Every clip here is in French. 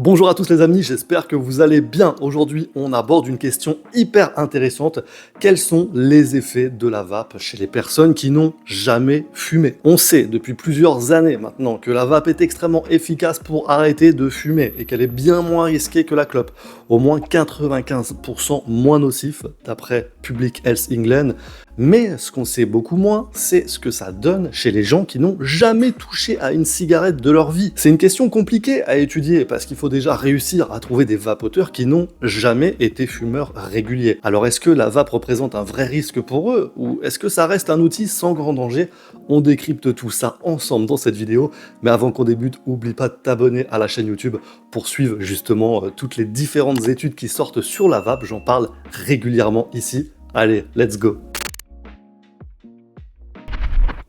Bonjour à tous les amis, j'espère que vous allez bien. Aujourd'hui, on aborde une question hyper intéressante. Quels sont les effets de la vape chez les personnes qui n'ont jamais fumé? On sait depuis plusieurs années maintenant que la vape est extrêmement efficace pour arrêter de fumer et qu'elle est bien moins risquée que la clope. Au moins 95% moins nocif d'après Public Health England. Mais ce qu'on sait beaucoup moins, c'est ce que ça donne chez les gens qui n'ont jamais touché à une cigarette de leur vie. C'est une question compliquée à étudier parce qu'il faut déjà réussir à trouver des vapoteurs qui n'ont jamais été fumeurs réguliers. Alors est-ce que la vape représente un vrai risque pour eux ou est-ce que ça reste un outil sans grand danger? On décrypte tout ça ensemble dans cette vidéo. Mais avant qu'on débute, oublie pas de t'abonner à la chaîne YouTube pour suivre justement toutes les différentes études qui sortent sur la vape. J'en parle régulièrement ici. Allez, let's go!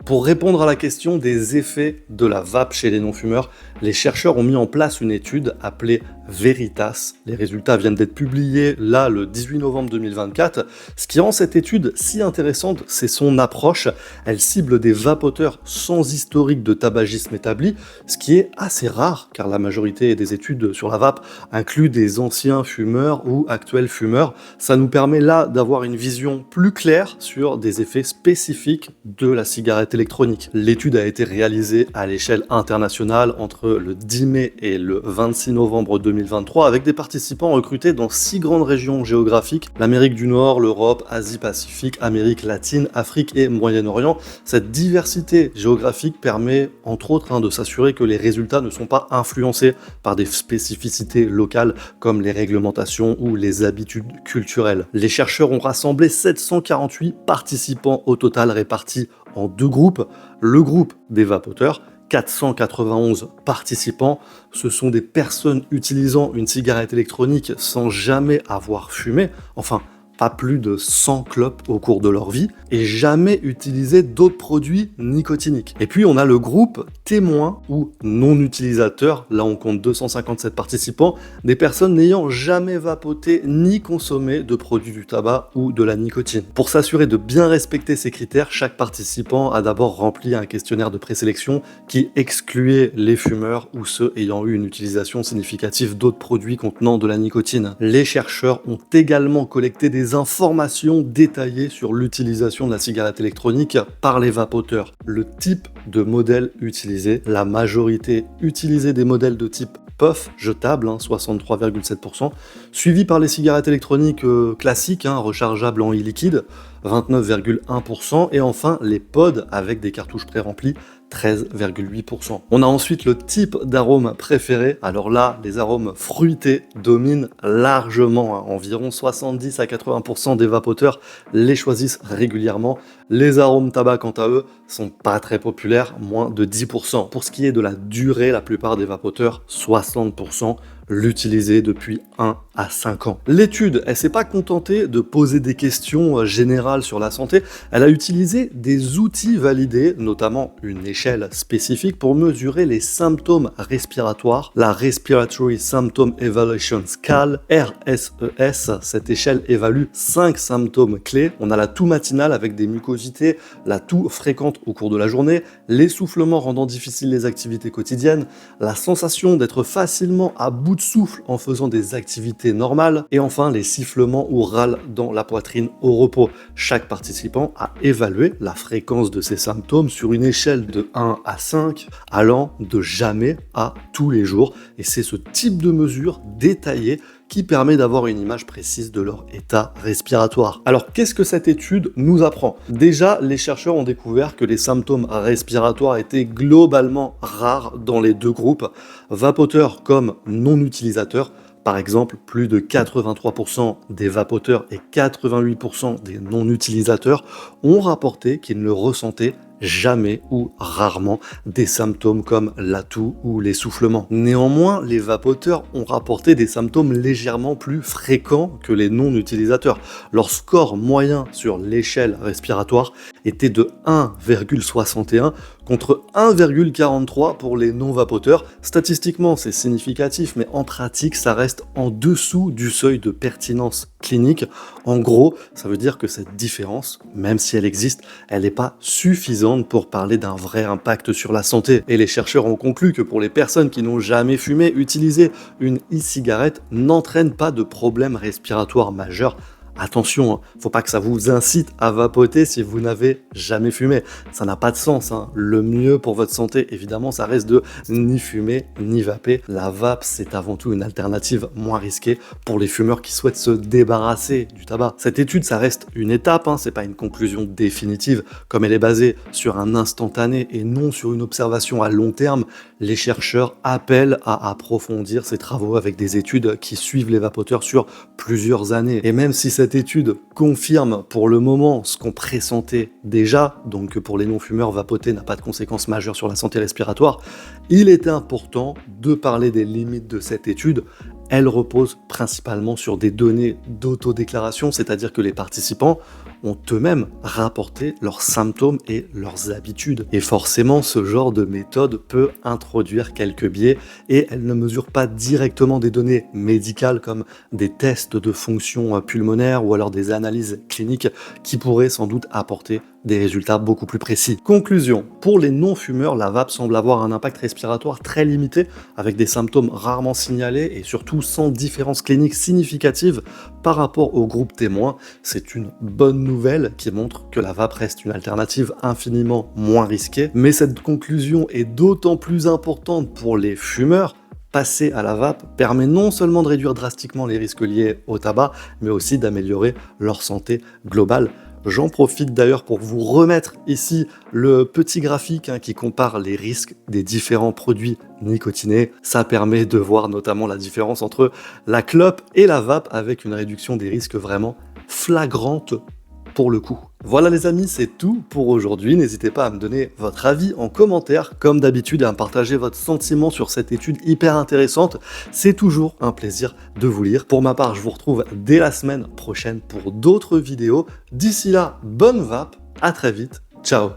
Pour répondre à la question des effets de la vape chez les non-fumeurs, les chercheurs ont mis en place une étude appelée Veritas. Les résultats viennent d'être publiés là le 18 novembre 2024. Ce qui rend cette étude si intéressante, c'est son approche. Elle cible des vapoteurs sans historique de tabagisme établi, ce qui est assez rare car la majorité des études sur la vape incluent des anciens fumeurs ou actuels fumeurs. Ça nous permet là d'avoir une vision plus claire sur des effets spécifiques de la cigarette électronique. L'étude a été réalisée à l'échelle internationale entre le 10 mai et le 26 novembre 2023 avec des participants recrutés dans 6 grandes régions géographiques, l'Amérique du Nord, l'Europe, Asie-Pacifique, Amérique latine, Afrique et Moyen-Orient. Cette diversité géographique permet entre autres de s'assurer que les résultats ne sont pas influencés par des spécificités locales comme les réglementations ou les habitudes culturelles. Les chercheurs ont rassemblé 748 participants au total répartis en 2 groupes. Le groupe des vapoteurs, 491 participants, ce sont des personnes utilisant une cigarette électronique sans jamais avoir fumé, enfin pas plus de 100 clopes au cours de leur vie, et jamais utilisé d'autres produits nicotiniques. Et puis on a le groupe témoins ou non-utilisateurs, là on compte 257 participants, des personnes n'ayant jamais vapoté ni consommé de produits du tabac ou de la nicotine. Pour s'assurer de bien respecter ces critères, chaque participant a d'abord rempli un questionnaire de présélection qui excluait les fumeurs ou ceux ayant eu une utilisation significative d'autres produits contenant de la nicotine. Les chercheurs ont également collecté des informations détaillées sur l'utilisation de la cigarette électronique par les vapoteurs. Le type de modèle utilisé, la majorité utilisait des modèles de type puff jetable, 63,7%, suivi par les cigarettes électroniques classiques, rechargeables en e-liquide, 29,1%, et enfin les pods avec des cartouches pré-remplies, 13,8%. On a ensuite le type d'arôme préféré. Alors là, les arômes fruités dominent largement. Environ 70 à 80% des vapoteurs les choisissent régulièrement. Les arômes tabac, quant à eux, sont pas très populaires, moins de 10%. Pour ce qui est de la durée, la plupart des vapoteurs, 60%, l'utiliser depuis 1 à 5 ans. L'étude, elle s'est pas contentée de poser des questions générales sur la santé, elle a utilisé des outils validés, notamment une échelle spécifique pour mesurer les symptômes respiratoires, la Respiratory Symptom Evaluation Scale, RSES. Cette échelle évalue 5 symptômes clés. On a la toux matinale avec des mucosités, la toux fréquente au cours de la journée, l'essoufflement rendant difficiles les activités quotidiennes, la sensation d'être facilement à bout de souffle en faisant des activités normales, et enfin les sifflements ou râles dans la poitrine au repos. Chaque participant a évalué la fréquence de ces symptômes sur une échelle de 1 à 5, allant de jamais à tous les jours, et c'est ce type de mesure détaillée qui permet d'avoir une image précise de leur état respiratoire. Alors qu'est-ce que cette étude nous apprend? Déjà, les chercheurs ont découvert que les symptômes respiratoires étaient globalement rares dans les 2 groupes, vapoteurs comme non-utilisateurs. Par exemple, plus de 83% des vapoteurs et 88% des non-utilisateurs ont rapporté qu'ils ne ressentaient jamais ou rarement des symptômes comme la toux ou l'essoufflement. Néanmoins, les vapoteurs ont rapporté des symptômes légèrement plus fréquents que les non-utilisateurs. Leur score moyen sur l'échelle respiratoire était de 1,61 contre 1,43 pour les non-vapoteurs. Statistiquement, c'est significatif, mais en pratique, ça reste en dessous du seuil de pertinence clinique. En gros, ça veut dire que cette différence, même si elle existe, elle n'est pas suffisante pour parler d'un vrai impact sur la santé. Et les chercheurs ont conclu que pour les personnes qui n'ont jamais fumé, utiliser une e-cigarette n'entraîne pas de problème respiratoire majeur. Attention, hein, faut pas que ça vous incite à vapoter si vous n'avez jamais fumé. Ça n'a pas de sens, hein. Le mieux pour votre santé, évidemment, ça reste de ni fumer, ni vaper. La vape, c'est avant tout une alternative moins risquée pour les fumeurs qui souhaitent se débarrasser du tabac. Cette étude, ça reste une étape, hein, c'est pas une conclusion définitive. Comme elle est basée sur un instantané et non sur une observation à long terme, les chercheurs appellent à approfondir ces travaux avec des études qui suivent les vapoteurs sur plusieurs années. Et même si cette étude confirme pour le moment ce qu'on pressentait déjà, donc que pour les non-fumeurs, vapoter n'a pas de conséquences majeures sur la santé respiratoire, il est important de parler des limites de cette étude. Elle repose principalement sur des données d'autodéclaration, c'est-à-dire que les participants ont eux-mêmes rapporté leurs symptômes et leurs habitudes. Et forcément, ce genre de méthode peut introduire quelques biais et elle ne mesure pas directement des données médicales comme des tests de fonction pulmonaire ou alors des analyses cliniques qui pourraient sans doute apporter des résultats beaucoup plus précis. Conclusion, pour les non-fumeurs, la vape semble avoir un impact respiratoire très limité, avec des symptômes rarement signalés et surtout sans différence clinique significative par rapport au groupe témoin. C'est une bonne nouvelle qui montre que la vape reste une alternative infiniment moins risquée, mais cette conclusion est d'autant plus importante pour les fumeurs. Passer à la vape permet non seulement de réduire drastiquement les risques liés au tabac, mais aussi d'améliorer leur santé globale. J'en profite d'ailleurs pour vous remettre ici le petit graphique qui compare les risques des différents produits nicotinés. Ça permet de voir notamment la différence entre la clope et la vape avec une réduction des risques vraiment flagrante pour le coup. Voilà les amis, c'est tout pour aujourd'hui. N'hésitez pas à me donner votre avis en commentaire, comme d'habitude, et à me partager votre sentiment sur cette étude hyper intéressante. C'est toujours un plaisir de vous lire. Pour ma part, je vous retrouve dès la semaine prochaine pour d'autres vidéos. D'ici là, bonne vape, à très vite, ciao.